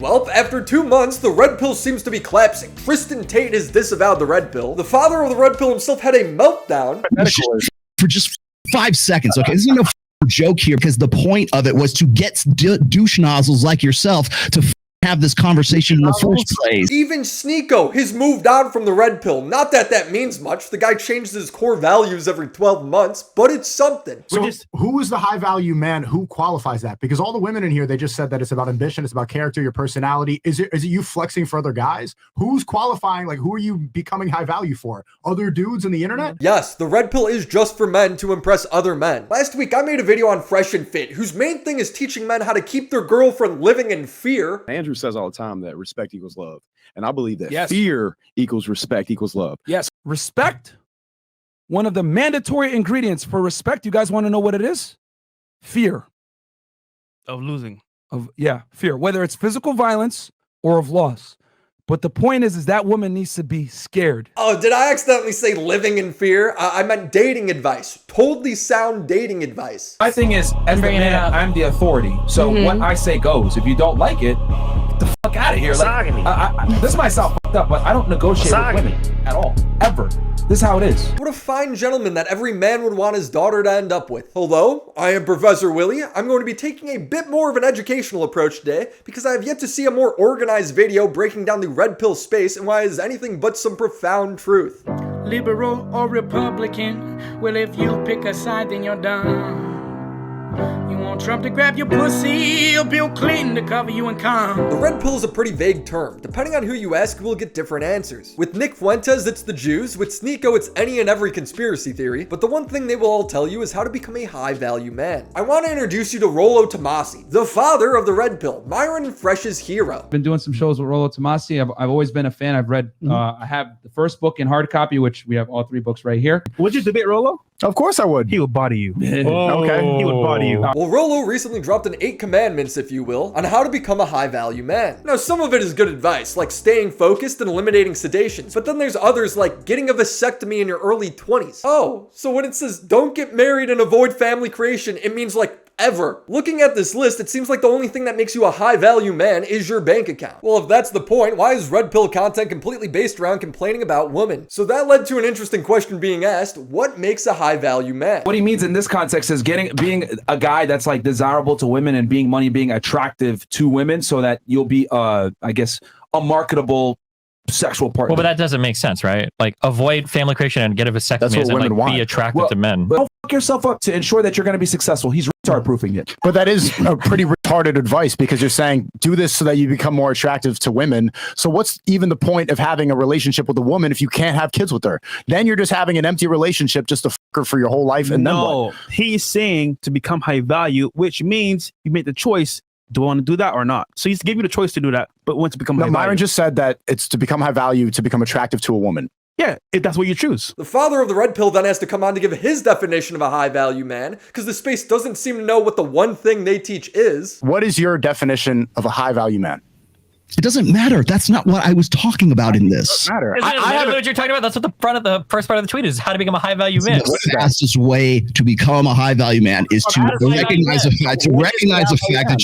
Well, after 2 months, the red pill seems to be collapsing. Tristan Tate has disavowed the red pill. The father of the red pill himself had a meltdown. For just 5 seconds, okay? This is no joke here, because the point of it was to get douche nozzles like yourself to have this conversation in the first place. Even Sneeko has moved on from the red pill. Not that that means much. The guy changes his core values every 12 months, but it's something. So who is the high value man? Who qualifies that? Because all the women in here, they just said that it's about ambition, it's about character, your personality. Is it you flexing for other guys? Who's qualifying? Like, who are you becoming high value for? Other dudes on the internet? Yes, the red pill is just for men to impress other men. Last week, I made a video on Fresh and Fit, whose main thing is teaching men how to keep their girlfriend living in fear. Andrew says all the time that respect equals love. And I believe that fear equals respect equals love. Yes, respect. One of the mandatory ingredients for respect, you guys want to know what it is? Fear. Of losing. Fear. Whether it's physical violence or of loss. But the point is that woman needs to be scared. Oh, did I accidentally say living in fear? I meant dating advice. Totally sound dating advice. My thing is, as the man, I'm the authority. So what I say goes. If you don't like it, get the fuck out of here. Like, this might sound fucked up, but I don't negotiate with women at all. Ever. This is how it is. What a fine gentleman that every man would want his daughter to end up with. Hello, I am Professor Willy. I'm going to be taking a bit more of an educational approach today because I have yet to see a more organized video breaking down the red pill space and why it is anything but some profound truth. Liberal or Republican, well, if you pick a side, then you're done. You want Trump to grab your pussy or Bill Clinton to cover you in cum. The red pill is a pretty vague term. Depending on who you ask, you will get different answers. With Nick Fuentes, it's the Jews. With Sneeko, it's any and every conspiracy theory. But the one thing they will all tell you is how to become a high-value man. I want to introduce you to Rollo Tomasi, the father of the red pill, Myron and Fresh's hero. I've been doing some shows with Rollo Tomasi. I've always been a fan. I've read, I have the first book in hard copy, which we have all 3 books right here. Would you debate Rollo? Of course I would. He would body you. Okay, he would body you. Well, Rollo recently dropped an 8 commandments, if you will, on how to become a high-value man. Now, some of it is good advice, like staying focused and eliminating sedations, but then there's others like getting a vasectomy in your early 20s. Oh, so when it says don't get married and avoid family creation, it means like ever. Looking at this list, it seems like the only thing that makes you a high-value man is your bank account. Well, if that's the point, why is red pill content completely based around complaining about women? So that led to an interesting question being asked: what makes a high-value man? What he means in this context is being a guy that's like desirable to women and being attractive to women, so that you'll be, I guess, a marketable sexual partner. Well, but that doesn't make sense, right? Like, avoid family creation and get a vasectomy and like be attractive to men. But don't fuck yourself up to ensure that you're going to be successful. He's retard proofing it. But that is a pretty retarded advice, because you're saying do this so that you become more attractive to women. So what's even the point of having a relationship with a woman if you can't have kids with her? Then you're just having an empty relationship just to fuck her for your whole life. And then what? He's saying to become high value, which means you make the choice. Do I want to do that or not? So he's giving you the choice to do that, but when to become high value. Myron just said that it's to become high value, to become attractive to a woman. Yeah, if that's what you choose. The father of the red pill then has to come on to give his definition of a high-value man, because the space doesn't seem to know what the one thing they teach is. What is your definition of a high-value man? It doesn't matter. That's not what I was talking about in this. It doesn't matter. Isn't it literally what you're talking about? That's what the first part of the tweet is: how to become a high-value man. The fastest way to become a high-value man is to recognize the fact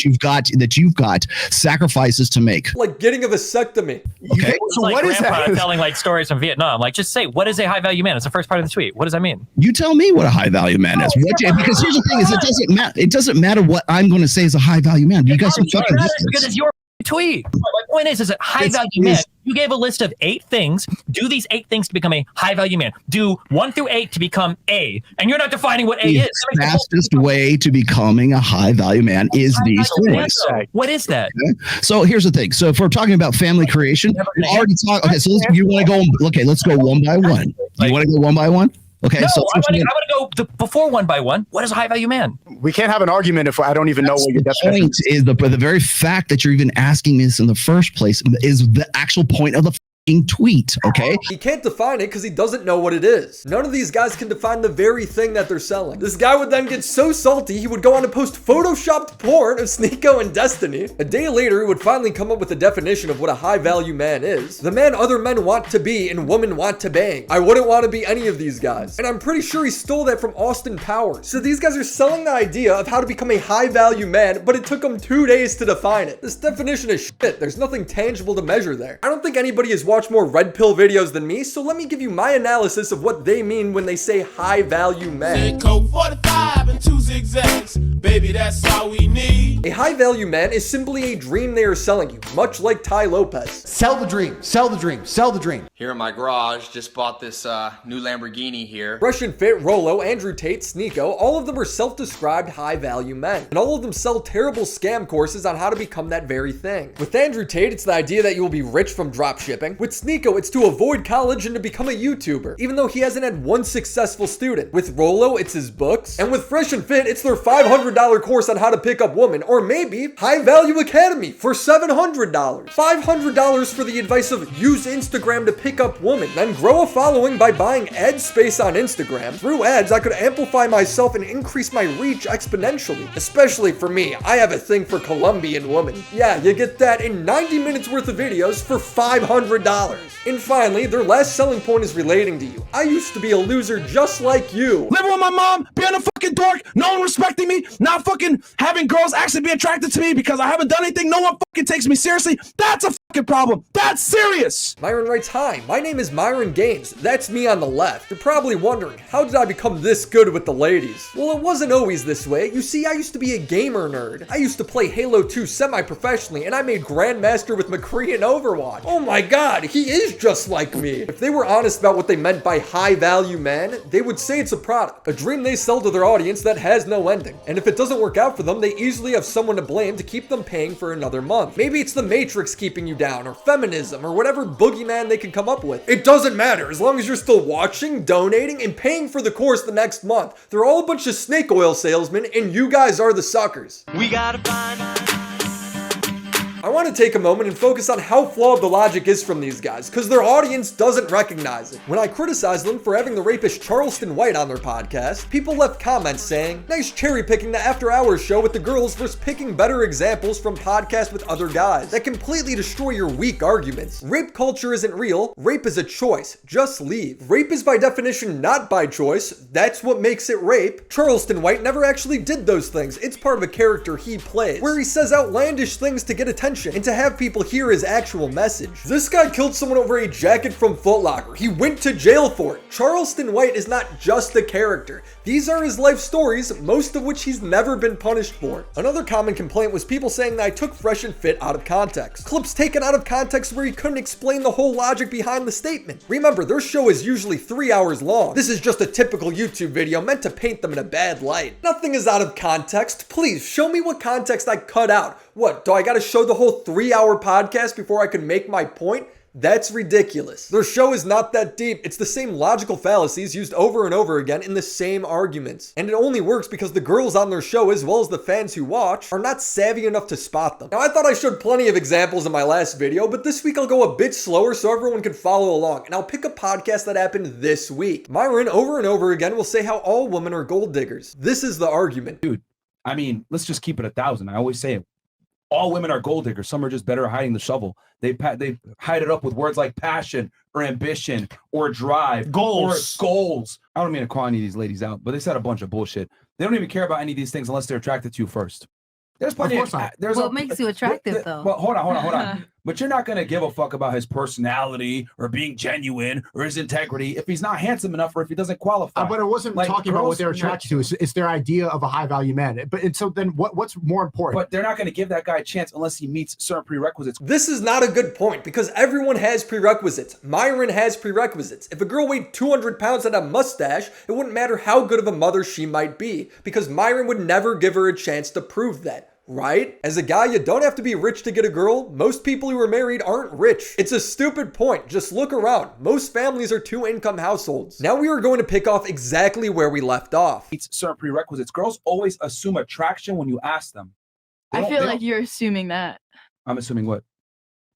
that you've got sacrifices to make. Like getting a vasectomy. Okay. So like what is that? Telling like stories from Vietnam. Like, just say, what is a high-value man? It's the first part of the tweet. What does that mean? You tell me what a high-value man is. Because here's the thing: is it doesn't matter. It doesn't matter what I'm going to say is a high-value man. You guys are fucking because it's your tweet. My point is a high-value man. You gave a list of 8 things. Do these 8 things to become a high-value man. Do 1 through 8 to become A. And you're not defining what A is. The fastest way to becoming a high-value man is these things. What is that? Okay. So here's the thing. So if we're talking about family creation, we already talked. Okay, so you want to go? Okay, let's go one by one. You want to go one by one? Okay, no, so I want to go before one by one. What is a high-value man? We can't have an argument if I don't even know what your definition is. The very fact that you're even asking this in the first place is the actual point of the tweet, okay? He can't define it because he doesn't know what it is. None of these guys can define the very thing that they're selling. This guy would then get so salty he would go on to post photoshopped porn of Sneeko and Destiny. A day later, he would finally come up with a definition of what a high value man is. The man other men want to be and women want to bang. I wouldn't want to be any of these guys. And I'm pretty sure he stole that from Austin Powers. So these guys are selling the idea of how to become a high value man, but it took them 2 days to define it. This definition is shit. There's nothing tangible to measure there. I don't think anybody has watched more RedPill videos than me, so let me give you my analysis of what they mean when they say high value man. Code 45 and 2 zigzags. Baby, that's all we need. A high value man is simply a dream they are selling you, much like Ty Lopez. Sell the dream, sell the dream, sell the dream. Here in my garage, just bought this new Lamborghini here. Fresh and Fit, Rolo, Andrew Tate, Sneeko, all of them are self-described high value men. And all of them sell terrible scam courses on how to become that very thing. With Andrew Tate, it's the idea that you will be rich from drop shipping. With Sneeko, it's to avoid college and to become a YouTuber, even though he hasn't had one successful student. With Rolo, it's his books. And with Fresh and Fit, it's their $500 course on how to pick up women, or maybe High Value Academy for $700. $500 for the advice of use Instagram to pick up women, then grow a following by buying ad space on Instagram. Through ads, I could amplify myself and increase my reach exponentially. Especially for me, I have a thing for Colombian women. Yeah, you get that in 90 minutes worth of videos for $500. And finally, their last selling point is relating to you. I used to be a loser just like you. Living with my mom, being a fucking dork, no one respecting me, not fucking having girls actually be attracted to me because I haven't done anything, no one fucking takes me seriously. That's a fucking problem. That's serious. Myron writes, hi, my name is Myron Gaines. That's me on the left. You're probably wondering, how did I become this good with the ladies? Well, it wasn't always this way. You see, I used to be a gamer nerd. I used to play Halo 2 semi-professionally, and I made Grandmaster with McCree in Overwatch. Oh my god, he is just like me. If they were honest about what they meant by high value man, they would say it's a product, a dream they sell to their audience that has no ending. And if it doesn't work out for them, they easily have someone to blame to keep them paying for another month. Maybe it's the Matrix keeping you down, or feminism, or whatever boogeyman they can come up with. It doesn't matter, as long as you're still watching, donating, and paying for the course the next month. They're all a bunch of snake oil salesmen, and you guys are the suckers. We gotta find. I want to take a moment and focus on how flawed the logic is from these guys, because their audience doesn't recognize it. When I criticized them for having the rapist Charleston White on their podcast, people left comments saying, nice cherry picking the after hours show with the girls versus picking better examples from podcasts with other guys. That completely destroy your weak arguments. Rape culture isn't real. Rape is a choice. Just leave. Rape is by definition not by choice. That's what makes it rape. Charleston White never actually did those things. It's part of a character he plays, where he says outlandish things to get attention and to have people hear his actual message. This guy killed someone over a jacket from Foot Locker. He went to jail for it. Charleston White is not just a character. These are his life stories, most of which he's never been punished for. Another common complaint was people saying that I took Fresh and Fit out of context. Clips taken out of context where he couldn't explain the whole logic behind the statement. Remember, their show is usually 3 hours long. This is just a typical YouTube video meant to paint them in a bad light. Nothing is out of context. Please, show me what context I cut out. What, do I gotta show the whole 3-hour podcast before I can make my point? That's ridiculous. Their show is not that deep. It's the same logical fallacies used over and over again in the same arguments. And it only works because the girls on their show, as well as the fans who watch, are not savvy enough to spot them. Now, I thought I showed plenty of examples in my last video, but this week I'll go a bit slower so everyone can follow along. And I'll pick a podcast that happened this week. Myron, over and over again, will say how all women are gold diggers. This is the argument. Dude, I mean, let's just keep it 1,000. I always say it. All women are gold diggers. Some are just better at hiding the shovel. They hide it up with words like passion or ambition or drive. Goals. I don't mean to call any of these ladies out, but they said a bunch of bullshit. They don't even care about any of these things unless they're attracted to you first. There's plenty of what makes you attractive, though? Well, hold on. But you're not going to give a fuck about his personality or being genuine or his integrity if he's not handsome enough or if he doesn't qualify. But it wasn't like talking about what they're attracted to. It's their idea of a high value man. And so then what's more important? But they're not going to give that guy a chance unless he meets certain prerequisites. This is not a good point because everyone has prerequisites. Myron has prerequisites. If a girl weighed 200 pounds and had a mustache, it wouldn't matter how good of a mother she might be because Myron would never give her a chance to prove that. Right? As a guy, you don't have to be rich to get a girl. Most people who are married aren't rich. It's a stupid point. Just look around. Most families are 2-income households. Now we are going to pick off exactly where we left off. It's certain prerequisites. Girls always assume attraction when you ask them. I feel like you're assuming that. I'm assuming what?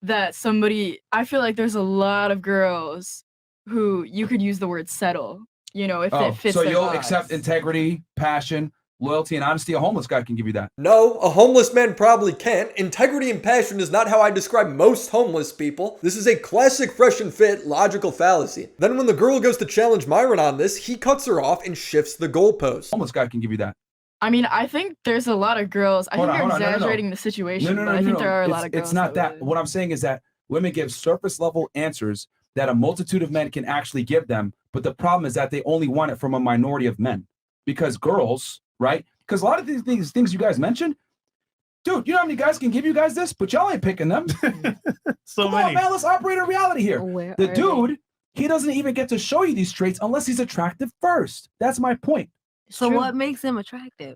that somebody, I feel like there's a lot of girls who you could use the word settle, you know, if it fits so their you'll box. accept integrity, passion, loyalty, and honesty. A homeless guy can give you that. No, a homeless man probably can't. Integrity and passion is not how I describe most homeless people. This is a classic fresh and fit logical fallacy. Then when the girl goes to challenge Myron on this, he cuts her off and shifts the goalpost. Homeless guy can give you that. I mean, I think there's a lot of girls. I think you're exaggerating the situation, but I think there are a lot of girls. It's not that. What I'm saying is that women give surface level answers that a multitude of men can actually give them. But the problem is that they only want it from a minority of men. Because girls, right? Because a lot of these things you guys mentioned, dude, you know how many guys can give you guys this? But y'all ain't picking them. Come on, man, let's operate in reality here. The dude, he doesn't even get to show you these traits unless he's attractive first. That's my point. So what makes him attractive?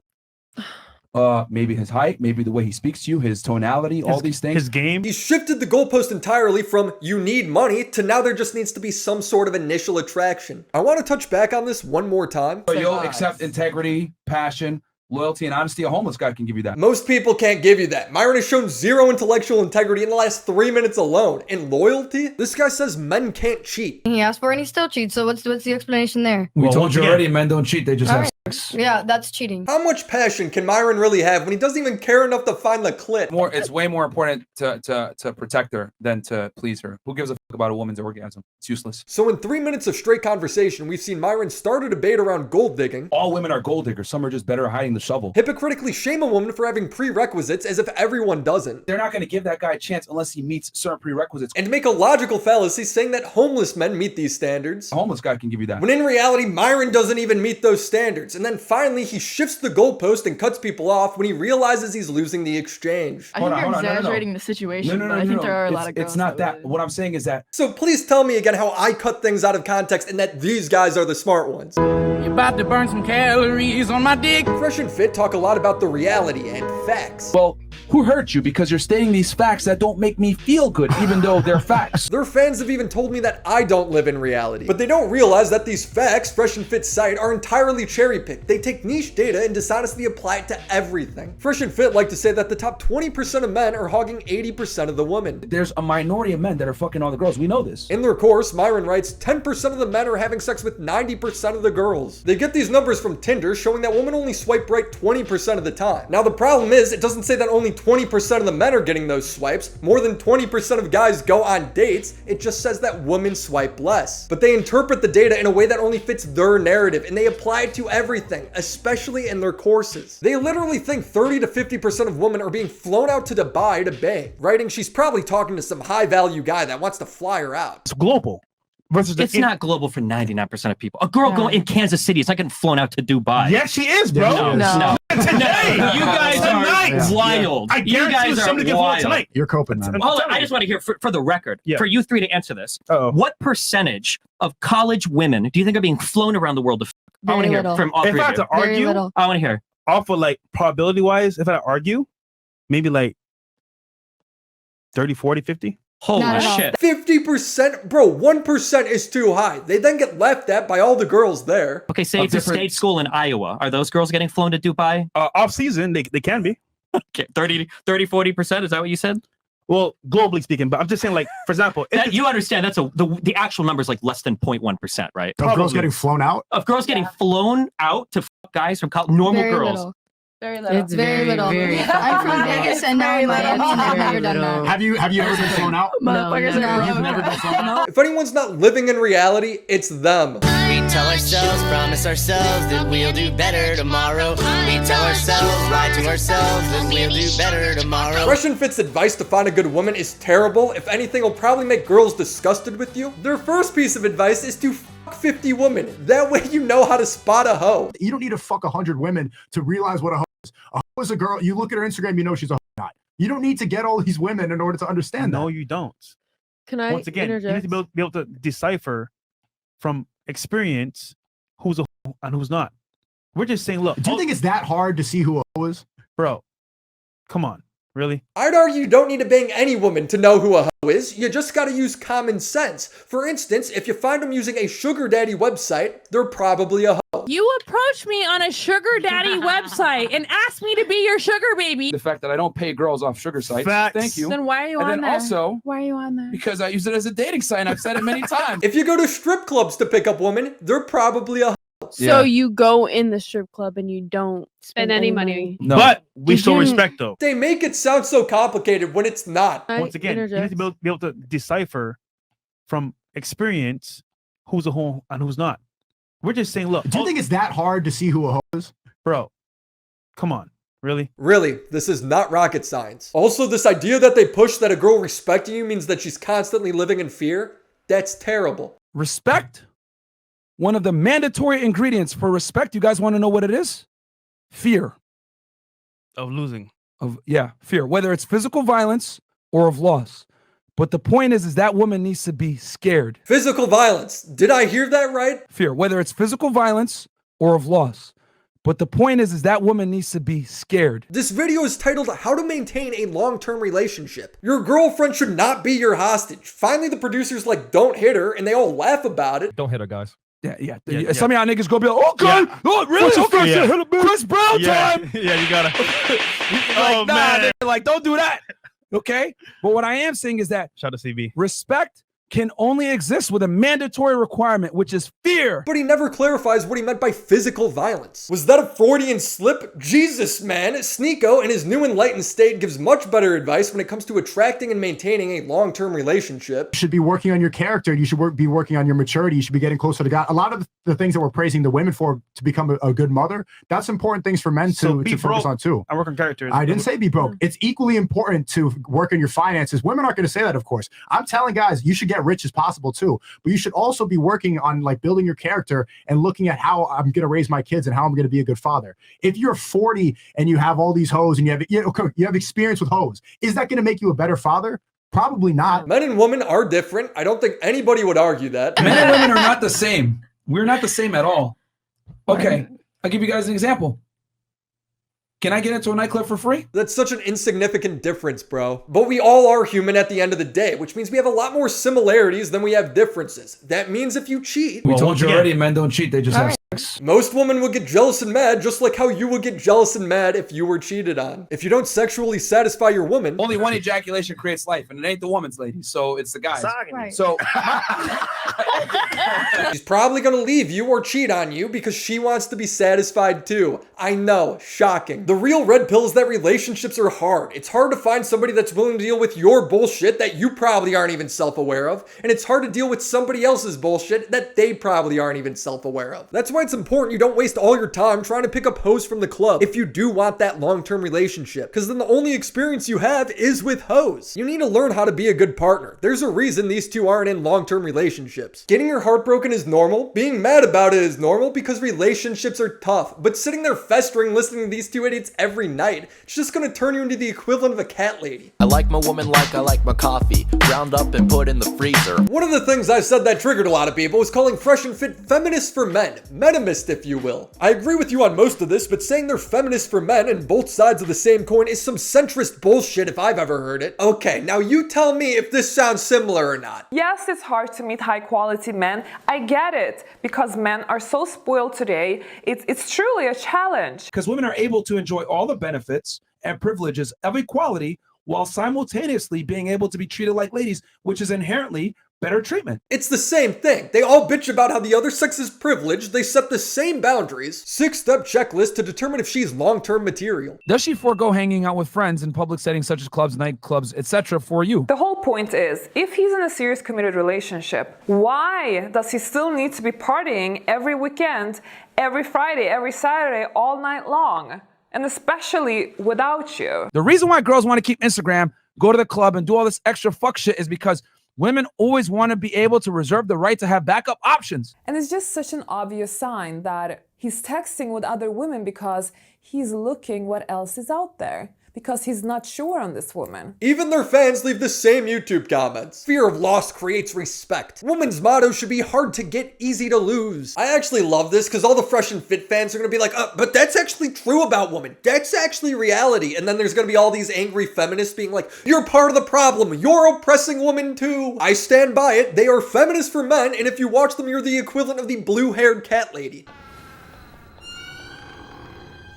Maybe his height, maybe the way he speaks to you, his tonality, all these things. His game. He shifted the goalpost entirely from you need money to now there just needs to be some sort of initial attraction. I want to touch back on this one more time. So you'll accept integrity, passion, loyalty, and honesty. A homeless guy can give you that. Most people can't give you that. Myron has shown zero intellectual integrity in the last 3 minutes alone. And loyalty? This guy says men can't cheat. He asked for it and he still cheats. So what's the explanation there? We told you already, men don't cheat. They just have sex. Yeah, that's cheating. How much passion can Myron really have when he doesn't even care enough to find the clit? It's way more important to protect her than to please her. Who gives a fuck about a woman's orgasm? It's useless. So in 3 minutes of straight conversation, we've seen Myron start a debate around gold digging. All women are gold diggers. Some are just better at hiding the shovel. Hypocritically shame a woman for having prerequisites as if everyone doesn't. They're not going to give that guy a chance unless he meets certain prerequisites. And make a logical fallacy saying that homeless men meet these standards. A homeless guy can give you that. When in reality, Myron doesn't even meet those standards. And then finally, he shifts the goalpost and cuts people off when he realizes he's losing the exchange. I think you're exaggerating the situation, but I think there are a lot of girls. It's not that. What I'm saying is that. So please tell me again how I cut things out of context and that these guys are the smart ones. You're about to burn some calories on my dick. Fresh and Fit talk a lot about the reality and facts. Well, who hurt you? Because you're stating these facts that don't make me feel good, even though they're facts. Their fans have even told me that I don't live in reality. But they don't realize that these facts Fresh and Fit cite are entirely cherry-picked. They take niche data and dishonestly apply it to everything. Fresh and Fit like to say that the top 20% of men are hogging 80% of the women. There's a minority of men that are fucking all the girls. We know this. In their course, Myron writes 10% of the men are having sex with 90% of the girls. They get these numbers from Tinder, showing that women only swipe right 20% of the time. Now the problem is, it doesn't say that only 20% of the men are getting those swipes. More than 20% of guys go on dates. It just says that women swipe less. But they interpret the data in a way that only fits their narrative, and they apply it to everything, especially in their courses. They literally think 30 to 50% of women are being flown out to Dubai to bang, writing she's probably talking to some high-value guy that wants to fly her out. It's global. It's not global for 99% of people. A girl going in Kansas City, it's not getting flown out to Dubai. Yes, she is, bro. No. Today. You guys are wild. I guarantee you somebody can flown tonight. You're coping, man. Hold on, I just want to hear, for the record, for you three to answer this, what percentage of college women do you think are being flown around the world to I want to hear from all three of you. If I had to argue, I want to hear. Off of like probability-wise, if I had to argue, maybe like 30, 40, 50. Holy shit. 50%? Bro, 1% is too high. They then get laughed at by all the girls there. Okay, say it's a state school in Iowa. Are those girls getting flown to Dubai? Off season, they can be. Okay, 30, 40%? Is that what you said? Well, globally speaking, but I'm just saying, like, for example, you understand that's the actual number is like less than 0.1%, right? Of girls getting flown out? Of girls getting flown out to guys from normal Very girls. little. Very little. It's very little. I'm from Vegas and now in Miami and I've never done that. Have you ever been flown out? Motherfuckers are You've never been flown out? If anyone's not living in reality, it's them. We tell ourselves, promise ourselves that we'll do better tomorrow. We tell ourselves, lie to ourselves that we'll do better tomorrow. Fresh and Fit's advice to find a good woman is terrible. If anything, it'll probably make girls disgusted with you. Their first piece of advice is to fuck 50 women. That way you know how to spot a hoe. You don't need to fuck 100 women to realize what a hoe is. A hoe is a girl. You look at her Instagram, you know she's a hoe. Not. You don't need to get all these women in order to understand that. No, you don't. Can I Once again, interject? you need to be able to decipher from experience who's a hoe and who's not. We're just saying, look. Do you think it's that hard to see who a hoe is? Bro, come on. Really? I'd argue you don't need to bang any woman to know who a hoe is. You just gotta use common sense. For instance, if you find them using a sugar daddy website, they're probably a hoe. You approached me on a sugar daddy website and asked me to be your sugar baby. The fact that I don't pay girls off sugar sites. Facts. Thank you. Then why are you and on then there? also, why are you on there? because I use it as a dating site. I've said it many times. If you go to strip clubs to pick up women, they're probably a hoe. So you go in the strip club and you don't spend any money. No. But we show respect, though. They make it sound so complicated when it's not. Once again, you need to be able to decipher from experience who's a hoe and who's not. We're just saying, look. Do you think it's that hard to see who a hoe is? Bro, come on. Really? Really, this is not rocket science. Also, this idea that they push that a girl respecting you means that she's constantly living in fear, that's terrible. Respect? One of the mandatory ingredients for respect, you guys want to know what it is? Fear. Of losing. Fear. Whether it's physical violence or of loss. But the point is that woman needs to be scared. Physical violence. Did I hear that right? Fear. Whether it's physical violence or of loss. But the point is that woman needs to be scared. This video is titled How to Maintain a Long-Term Relationship. Your girlfriend should not be your hostage. Finally, the producers don't hit her, and they all laugh about it. Don't hit her, guys. Yeah. Some of y'all niggas gonna be like, okay, oh, really? Okay, Chris Brown time. Yeah, you gotta. Like, nah, nigga, don't do that. Okay? But what I am saying is that shout out to CB. Respect can only exist with a mandatory requirement, which is fear. But he never clarifies what he meant by physical violence. Was that a Freudian slip? Jesus, man. Sneeko, in his new enlightened state, gives much better advice when it comes to attracting and maintaining a long-term relationship. You should be working on your character. You should be working on your maturity. You should be getting closer to God. A lot of the things that we're praising the women for to become a good mother, that's important things for men to focus on too. I work on character. I didn't say be broke. It's equally important to work on your finances. Women aren't going to say that, of course. I'm telling guys, you should get rich as possible too, but you should also be working on building your character and looking at how I'm going to raise my kids and how I'm going to be a good father. If you're 40 and you have all these hoes and you have experience with hoes, is that going to make you a better father? Probably not. Men and women are different. I don't think anybody would argue that. Men and women are not the same. We're not the same at all. Okay, I'll give you guys an example. Can I get into a nightclub for free? That's such an insignificant difference, bro. But we all are human at the end of the day, which means we have a lot more similarities than we have differences. That means if you cheat... We told you already, men don't cheat, they just have sex. Most women would get jealous and mad, just like how you would get jealous and mad if you were cheated on. If you don't sexually satisfy your woman... Only one ejaculation creates life, and it ain't the woman's, ladies, so it's the guys. Right. So... She's probably gonna leave you or cheat on you because she wants to be satisfied too. I know, shocking. The real red pill is that relationships are hard. It's hard to find somebody that's willing to deal with your bullshit that you probably aren't even self-aware of, and it's hard to deal with somebody else's bullshit that they probably aren't even self-aware of. That's why it's important you don't waste all your time trying to pick up hoes from the club if you do want that long-term relationship, because then the only experience you have is with hoes. You need to learn how to be a good partner. There's a reason these two aren't in long-term relationships. Getting your heart broken is normal. Being mad about it is normal because relationships are tough, but sitting there festering listening to these two idiots every night, it's just gonna turn you into the equivalent of a cat lady. I like my woman like I like my coffee, ground up and put in the freezer. One of the things I said that triggered a lot of people was calling Fresh and Fit feminist for men, metamist if you will. I agree with you on most of this, but saying they're feminist for men and both sides of the same coin is some centrist bullshit if I've ever heard it. Okay, now you tell me if this sounds similar or not. Yes, it's hard to meet high quality men. I get it, because men are so spoiled today. It's truly a challenge. Because women are able to enjoy all the benefits and privileges of equality while simultaneously being able to be treated like ladies, which is inherently better treatment. It's the same thing. They all bitch about how the other sex is privileged. They set the same boundaries. 6-step checklist to determine if she's long-term material. Does she forego hanging out with friends in public settings such as clubs, nightclubs, etc. for you? The whole point is, if he's in a serious committed relationship, why does he still need to be partying every weekend, every Friday, every Saturday, all night long? And especially without you. The reason why girls want to keep Instagram, go to the club, and do all this extra fuck shit is because women always want to be able to reserve the right to have backup options. And it's just such an obvious sign that he's texting with other women because he's looking what else is out there. because he's not sure on this woman. Even their fans leave the same YouTube comments. Fear of loss creates respect. Woman's motto should be hard to get, easy to lose. I actually love this because all the Fresh and Fit fans are gonna be like, but that's actually true about women. That's actually reality. And then there's gonna be all these angry feminists being like, you're part of the problem. You're oppressing women too. I stand by it. They are feminists for men, and if you watch them, you're the equivalent of the blue-haired cat lady.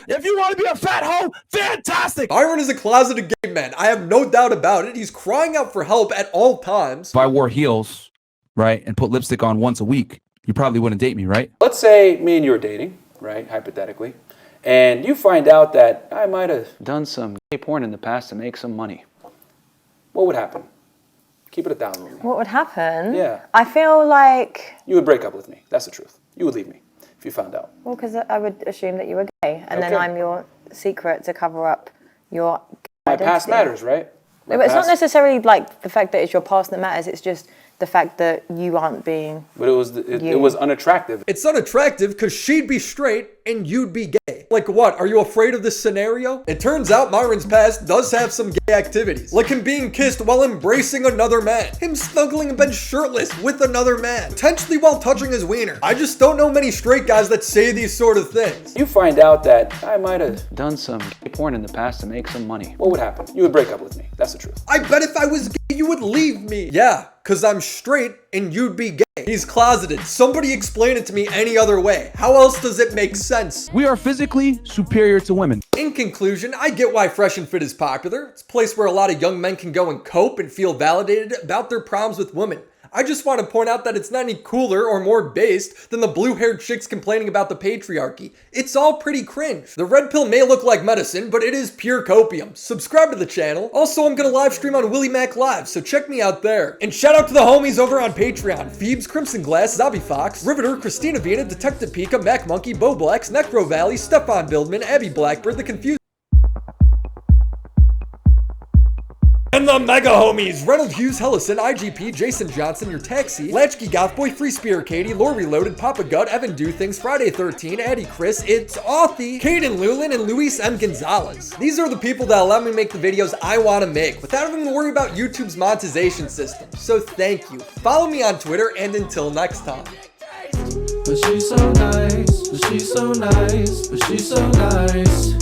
If you want to be a fat hoe, fantastic! Byron is a closeted gay man. I have no doubt about it. He's crying out for help at all times. If I wore heels, right, and put lipstick on once a week, you probably wouldn't date me, right? Let's say me and you are dating, right, hypothetically, and you find out that I might have done some gay porn in the past to make some money. What would happen? Keep it 1,000 with me. What would happen? Yeah. I feel like... You would break up with me. That's the truth. You would leave me if you found out. Well, because I would assume that you were gay, and then Okay. I'm your secret to cover up your My identity. past matters, right? But it's not necessarily like the fact that it's your past that matters, it's just the fact that you aren't being... But it was unattractive. It's unattractive because she'd be straight and you'd be gay. Like what? Are you afraid of this scenario? It turns out Myron's past does have some gay activities. Like him being kissed while embracing another man. Him snuggling in bed shirtless with another man. Potentially while touching his wiener. I just don't know many straight guys that say these sort of things. You find out that I might have done some gay porn in the past to make some money. What would happen? You would break up with me. That's the truth. I bet if I was gay, you would leave me. Yeah, because I'm straight and you'd be gay. He's closeted. Somebody explain it to me any other way. How else does it make sense? We are physically superior to women. In conclusion, I get why Fresh and Fit is popular. It's a place where a lot of young men can go and cope and feel validated about their problems with women. I just want to point out that it's not any cooler or more based than the blue-haired chicks complaining about the patriarchy. It's all pretty cringe. The red pill may look like medicine, but it is pure copium. Subscribe to the channel. Also, I'm gonna live stream on WillyMac Live, so check me out there. And shout out to the homies over on Patreon. Phoebes, Crimson Glass, Zombie Fox, Riveter, Christina Vina, Detective Pika, Mac Monkey, Bo Blacks, Necro Valley, Stefan Bildman, Abby Blackbird, The Confused, and the mega homies, Reynold Hughes, Hellison, IGP, Jason Johnson, Your Taxi, Latchkey Gothboy, Free Spear Katie, Lore Reloaded, Papa Gut, Evan Do Things, Friday 13, Addie Chris, It's Authy, Caden Lulin, and Luis M. Gonzalez. These are the people that allow me to make the videos I want to make without having to worry about YouTube's monetization system. So thank you. Follow me on Twitter, and until next time. But she's so nice, but she's so nice, but she's so nice.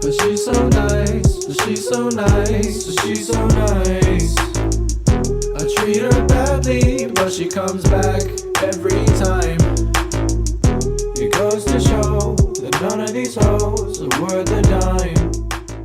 But she's so nice, but she's so nice, but she's so nice. I treat her badly, but she comes back.